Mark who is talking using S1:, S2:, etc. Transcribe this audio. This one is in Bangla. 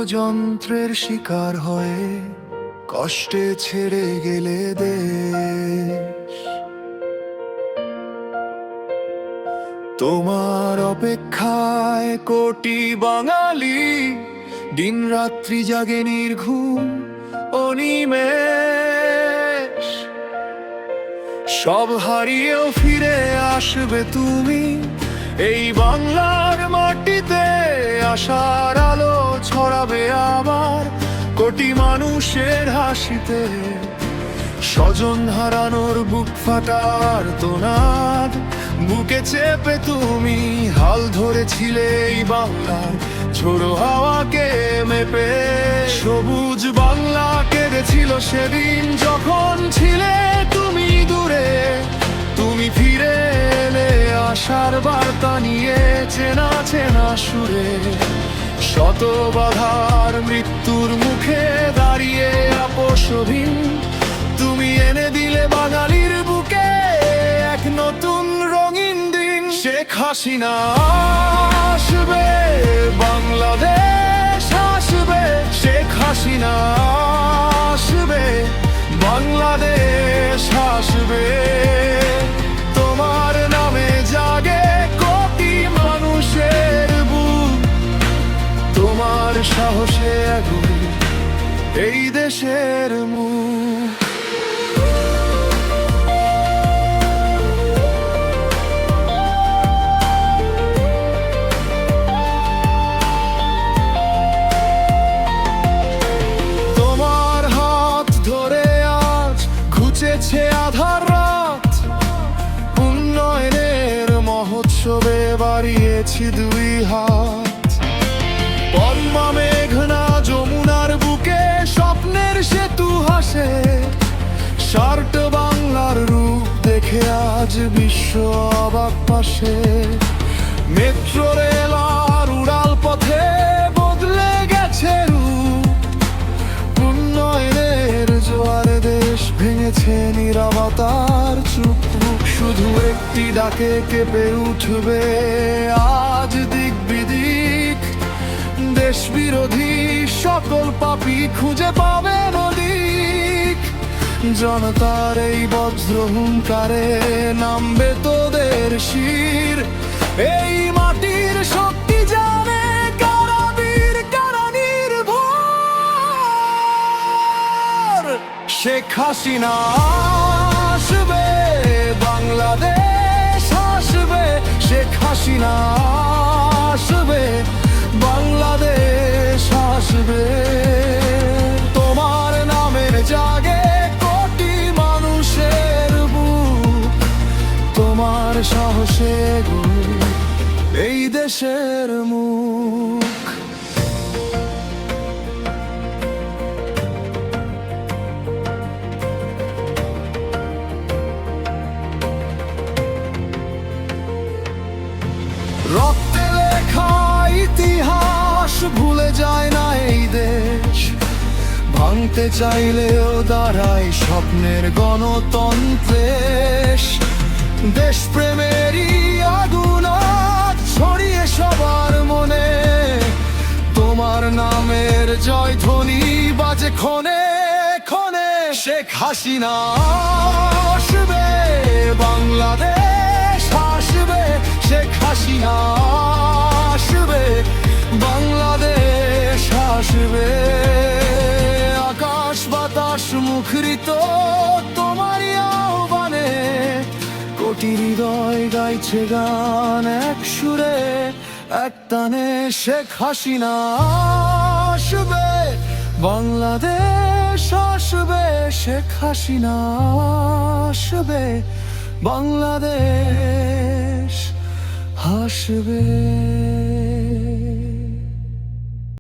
S1: ষড়যন্ত্রের শিকার হয়ে কষ্টে ছেড়ে গেলে দেশ। তোমার অপেক্ষায় কোটি বাঙালি দিন রাত্রি জাগে নির্ঘুম অনিমেষ। সব হারিয়েও ফিরে আসবে তুমি এই বাংলার মাটিতে, আশার আলো ছড়াবে আবার কোটি মানুষের হাসিতে। স্বজন হারানোর বুক ফাটার তোনাদ বুকে চেপে তুমি হাল ধরেছিলে এই বাংলার ঝোড়ো হাওয়াকে মেপে। সবুজ বাংলা কেঁদেছিল সেদিন যখন ছিলে তুমি দূরে। তুমি ফিরে এলে আশার বার্তা নিয়ে চেনা চেনা সুরে। শত বাধার মৃত্যুর মুখে দাঁড়িয়ে আপোষহীন তুমি এনে দিলে বাঙালির বুকে এক নতুন রঙিন দিন। শেখ হাসিনা আসবে, বাংলাদেশ আসবে। শেখ হাসিনা আসবে, বাংলাদেশ আসবে। তোমার নামে জাগে কোটি মানুষের বুক, তোমার সাহসে এগোবে এই দেশের মুখ। তোমার হাত ধরে আজ ঘুচেছে আধার রাত, উন্নয়নের মহোৎসবে বাড়িয়েছি দুই হাত। পদ্মা মেঘনা যমুনার বুকে স্বপ্নের সেতু হাসে। ষাট বাংলার রূপ দেখে আজ বিশ্ব অবাক পাশে। মেট্রো রেল আর উড়াল পথে বদলে গেছে রূপ, উন্নয়নের জোয়ারে দেশ ভেঙেছে নীরবতার চুপ। শুধু একটি ডাকে কেঁপে উঠবে আজ দিক বিদিক, দেশ বিরোধী সকল পাপী খুঁজে পাবে নদিক। জনতার এই বজ্র হুঙ্কারে নামবে তোদের শির, এই মাটির শক্তি জানে কারা বীর কারা নির্ভর। শেখ হাসিনা আসবে, বাংলাদেশ আসবে। শেখ হাসিনা আসবে, বাংলাদেশ আসবে। তোমার নামের জাগে কোটি মানুষের বুক, তোমার সাহসে এগোবে এই দেশের মুখ। রক্তে লেখা ইতিহাস ভুলে যায় না এই দেশ, ভাঙতে চাইলেও দাঁড়ায় স্বপ্নের গণতন্ত্রের। দেশ প্রেমেরই আগুন আজ ছড়িয়ে সবার মনে, তোমার নামের জয়ধ্বনি বাজে ক্ষণে ক্ষণে। শেখ হাসিনা আসবে, বাংলাদেশ আসবে। শেখ হাসিনা আসবে, বাংলাদেশ আসবে। আকাশ বাতাস মুখরিত তোমারই আহ্বানে, কোটি হৃদয় গাইছে গান এক সুরে এক টানে। শেখ হাসিনা আসবে, বাংলাদেশ আসবে। শেখ হাসিনা আসবে, বাংলাদেশ আসবে।